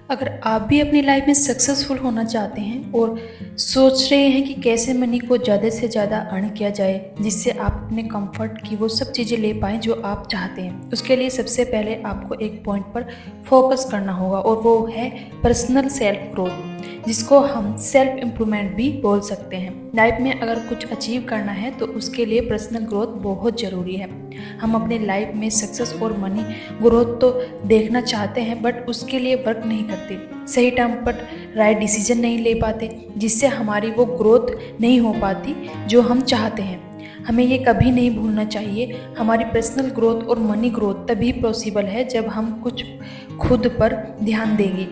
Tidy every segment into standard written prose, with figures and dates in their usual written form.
अगर आप भी अपनी लाइफ में सक्सेसफुल होना चाहते हैं और सोच रहे हैं कि कैसे मनी को ज़्यादा से ज़्यादा अर्न किया जाए जिससे आप अपने कंफर्ट की वो सब चीज़ें ले पाएँ जो आप चाहते हैं, उसके लिए सबसे पहले आपको एक पॉइंट पर फोकस करना होगा और वो है पर्सनल सेल्फ ग्रोथ, जिसको हम सेल्फ इम्प्रूवमेंट भी बोल सकते हैं। लाइफ में अगर कुछ अचीव करना है तो उसके लिए पर्सनल ग्रोथ बहुत ज़रूरी है। हम अपने लाइफ में सक्सेस और मनी ग्रोथ तो देखना चाहते हैं, बट उसके लिए वर्क नहीं करते, सही टाइम पर राइट डिसीजन नहीं ले पाते, जिससे हमारी वो ग्रोथ नहीं हो पाती जो हम चाहते हैं। हमें ये कभी नहीं भूलना चाहिए, हमारी पर्सनल ग्रोथ और मनी ग्रोथ तभी पॉसिबल है जब हम कुछ खुद पर ध्यान देंगे,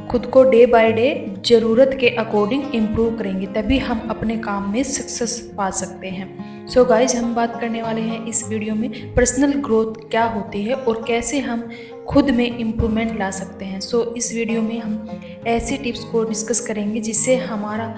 खुद को डे बाय डे ज़रूरत के अकॉर्डिंग इम्प्रूव करेंगे, तभी हम अपने काम में सक्सेस पा सकते हैं। सो गाइज, हम बात करने वाले हैं इस वीडियो में पर्सनल ग्रोथ क्या होती है और कैसे हम खुद में इम्प्रूवमेंट ला सकते हैं। सो इस वीडियो में हम ऐसे टिप्स को डिस्कस करेंगे जिससे हमारा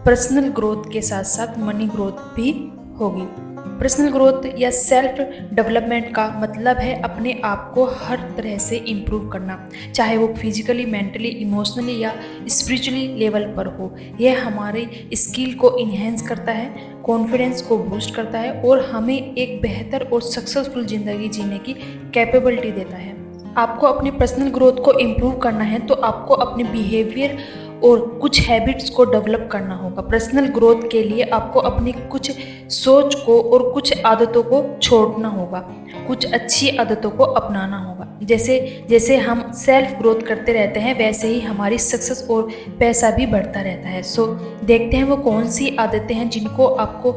पर्सनल ग्रोथ के साथ साथ मनी ग्रोथ भी होगी। पर्सनल ग्रोथ या सेल्फ डेवलपमेंट का मतलब है अपने आप को हर तरह से इम्प्रूव करना, चाहे वो फिजिकली, मेंटली, इमोशनली या स्पिरिचुअली लेवल पर हो। यह हमारे स्किल को इन्हेंस करता है, कॉन्फिडेंस को बूस्ट करता है और हमें एक बेहतर और सक्सेसफुल ज़िंदगी जीने की कैपेबिलिटी देता है। आपको अपने पर्सनल ग्रोथ को इम्प्रूव करना है तो आपको अपने बिहेवियर और कुछ हैबिट्स को डेवलप करना होगा। पर्सनल ग्रोथ के लिए आपको अपनी कुछ सोच को और कुछ आदतों को छोड़ना होगा, कुछ अच्छी आदतों को अपनाना होगा। जैसे जैसे हम सेल्फ ग्रोथ करते रहते हैं वैसे ही हमारी सक्सेस और पैसा भी बढ़ता रहता है। सो देखते हैं वो कौन सी आदतें हैं जिनको आपको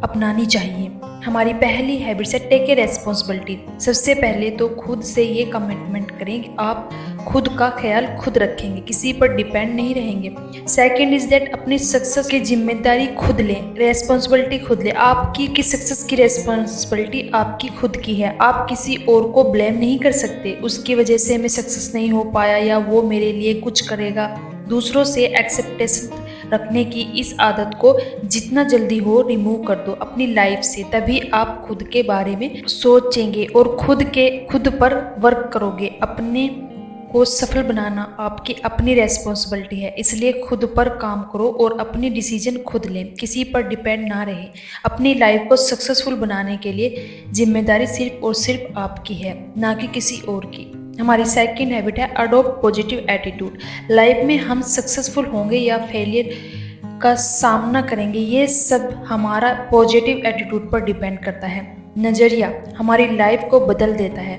अपनानी चाहिए। हमारी पहली हैबिट है टेक ए रेस्पॉन्सिबिलिटी। सबसे पहले तो खुद से ये कमिटमेंट करें कि आप खुद का ख्याल खुद रखेंगे, किसी पर डिपेंड नहीं रहेंगे। सेकंड इज दैट अपनी सक्सेस की जिम्मेदारी खुद लें, रेस्पॉन्सिबिलिटी खुद लें। आपकी की सक्सेस की रेस्पॉन्सिबिलिटी आपकी खुद की है, आप किसी और को ब्लेम नहीं कर सकते उसकी वजह से मैं सक्सेस नहीं हो पाया या वो मेरे लिए कुछ करेगा। दूसरों से एक्सेप्टेंस रखने की इस आदत को जितना जल्दी हो रिमूव कर दो अपनी लाइफ से, तभी आप खुद के बारे में सोचेंगे और खुद पर वर्क करोगे। अपने को सफल बनाना आपकी अपनी रेस्पॉन्सिबिलिटी है, इसलिए खुद पर काम करो और अपनी डिसीजन खुद लें, किसी पर डिपेंड ना रहे। अपनी लाइफ को सक्सेसफुल बनाने के लिए जिम्मेदारी सिर्फ और सिर्फ आपकी है, ना कि किसी और की। हमारी सेकंड हैबिट है अडॉप्ट पॉजिटिव एटीट्यूड। लाइफ में हम सक्सेसफुल होंगे या फेलियर का सामना करेंगे, ये सब हमारा पॉजिटिव एटीट्यूड पर डिपेंड करता है। नज़रिया हमारी लाइफ को बदल देता है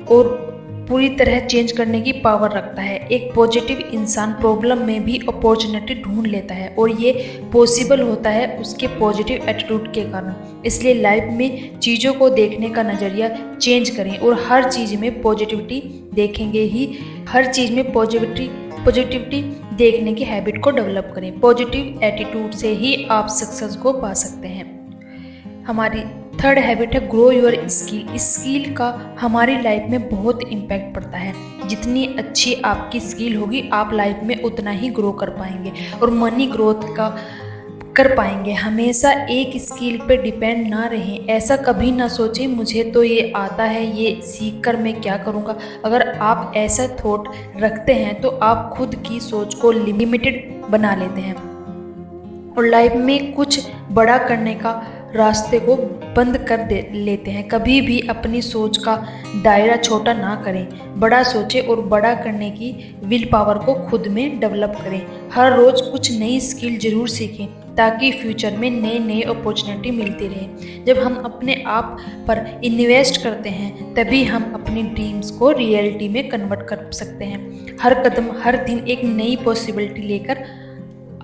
और पूरी तरह चेंज करने की पावर रखता है। एक पॉजिटिव इंसान प्रॉब्लम में भी अपॉर्चुनिटी ढूंढ लेता है और ये पॉसिबल होता है उसके पॉजिटिव एटीट्यूड के कारण। इसलिए लाइफ में चीज़ों को देखने का नज़रिया चेंज करें और हर चीज़ में पॉजिटिविटी देखेंगे ही, हर चीज़ में पॉजिटिविटी देखने की हैबिट को डेवलप करें। पॉजिटिव एटीट्यूड से ही आप सक्सेस को पा सकते हैं। हमारी थर्ड हैबिट है ग्रो योर स्किल। स्किल का हमारी लाइफ में बहुत इम्पैक्ट पड़ता है। जितनी अच्छी आपकी स्किल होगी आप लाइफ में उतना ही ग्रो कर पाएंगे और मनी ग्रोथ का कर पाएंगे। हमेशा एक स्किल पे डिपेंड ना रहें, ऐसा कभी ना सोचें मुझे तो ये आता है, ये सीख कर मैं क्या करूँगा। अगर आप ऐसा थॉट रखते हैं तो आप खुद की सोच को लिमिटेड बना लेते हैं और लाइफ में कुछ बड़ा करने का रास्ते को बंद कर लेते हैं। कभी भी अपनी सोच का दायरा छोटा ना करें, बड़ा सोचें और बड़ा करने की विल पावर को खुद में डेवलप करें। हर रोज़ कुछ नई स्किल जरूर सीखें ताकि फ्यूचर में नए नए अपॉर्चुनिटी मिलती रहे। जब हम अपने आप पर इन्वेस्ट करते हैं तभी हम अपनी ड्रीम्स को रियलिटी में कन्वर्ट कर सकते हैं। हर कदम, हर दिन एक नई पॉसिबिलिटी लेकर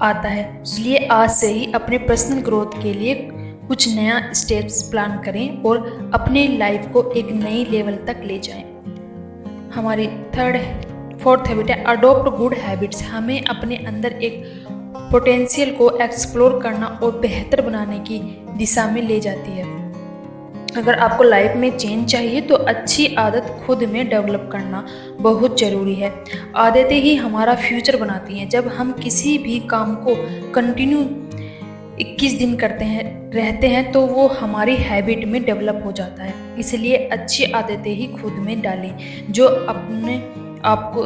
आता है, इसलिए आज से ही अपने पर्सनल ग्रोथ के लिए कुछ नया स्टेप्स प्लान करें और अपने लाइफ को एक नई लेवल तक ले जाएं। हमारी फोर्थ हैबिट है अडॉप्ट गुड हैबिट्स। हमें अपने अंदर एक पोटेंशियल को एक्सप्लोर करना और बेहतर बनाने की दिशा में ले जाती है। अगर आपको लाइफ में चेंज चाहिए तो अच्छी आदत खुद में डेवलप करना बहुत ज़रूरी है। आदतें ही हमारा फ्यूचर बनाती हैं। जब हम किसी भी काम को कंटिन्यू 21 दिन रहते हैं तो वो हमारी हैबिट में डेवलप हो जाता है। इसलिए अच्छी आदतें ही खुद में डालें जो अपने आपको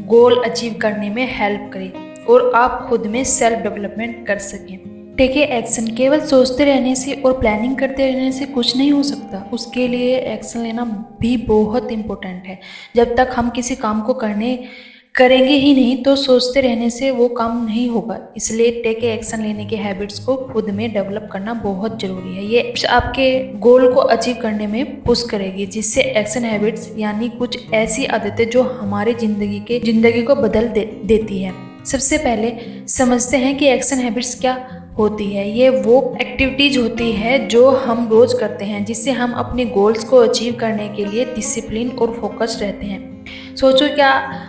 गोल अचीव करने में हेल्प करे और आप खुद में सेल्फ डेवलपमेंट कर सकें। Take a action. केवल सोचते रहने से और प्लानिंग करते रहने से कुछ नहीं हो सकता, उसके लिए एक्शन लेना भी बहुत इम्पोर्टेंट है। जब तक हम किसी काम को करेंगे ही नहीं तो सोचते रहने से वो काम नहीं होगा। इसलिए टेक ए एक्शन लेने के हैबिट्स को खुद में डेवलप करना बहुत ज़रूरी है। ये आपके गोल को अचीव करने में पुश करेगी, जिससे एक्शन हैबिट्स यानी कुछ ऐसी आदतें जो हमारी जिंदगी को बदल देती है। सबसे पहले समझते हैं कि एक्शन हैबिट्स क्या होती है। ये वो एक्टिविटीज होती है जो हम रोज करते हैं जिससे हम अपने गोल्स को अचीव करने के लिए डिसिप्लिन और फोकस्ड रहते हैं। सोचो, क्या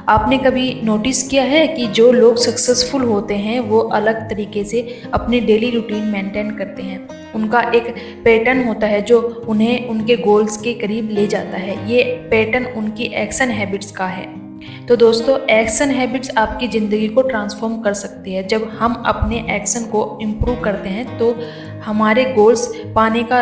आपने कभी नोटिस किया है कि जो लोग सक्सेसफुल होते हैं वो अलग तरीके से अपनी डेली रूटीन मेंटेन करते हैं। उनका एक पैटर्न होता है जो उन्हें उनके गोल्स के करीब ले जाता है। ये पैटर्न उनकी एक्शन हैबिट्स का है। तो दोस्तों, एक्शन हैबिट्स आपकी ज़िंदगी को ट्रांसफॉर्म कर सकती है। जब हम अपने एक्शन को इम्प्रूव करते हैं तो हमारे गोल्स पाने का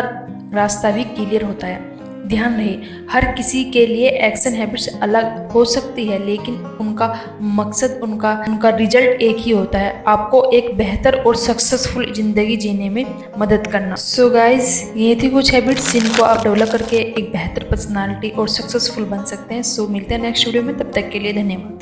रास्ता भी क्लियर होता है। ध्यान रहे, हर किसी के लिए एक्शन हैबिट्स अलग हो सकती है, लेकिन उनका मकसद, उनका रिजल्ट एक ही होता है, आपको एक बेहतर और सक्सेसफुल ज़िंदगी जीने में मदद करना। सो गाइज, ये थी कुछ हैबिट्स जिनको आप डेवलप करके एक बेहतर पर्सनालिटी और सक्सेसफुल बन सकते हैं। सो मिलते हैं नेक्स्ट वीडियो में, तब तक के लिए धन्यवाद।